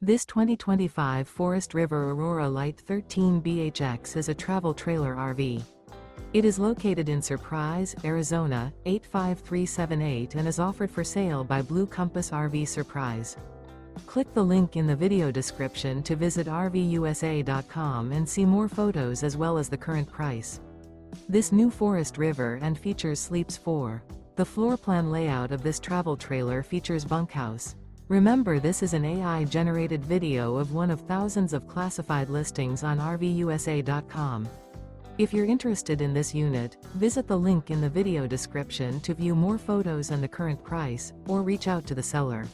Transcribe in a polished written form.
This 2025 Forest River Aurora Light 13BHX is a travel trailer RV. It is located in Surprise, Arizona, 85378 and is offered for sale by Blue Compass RV Surprise. Click the link in the video description to visit RVUSA.com and see more photos as well as the current price. This new Forest River and features sleeps 4. The floor plan layout of this travel trailer features bunkhouse. Remember, this is an AI-generated video of one of thousands of classified listings on RVUSA.com. If you're interested in this unit, visit the link in the video description to view more photos and the current price, or reach out to the seller.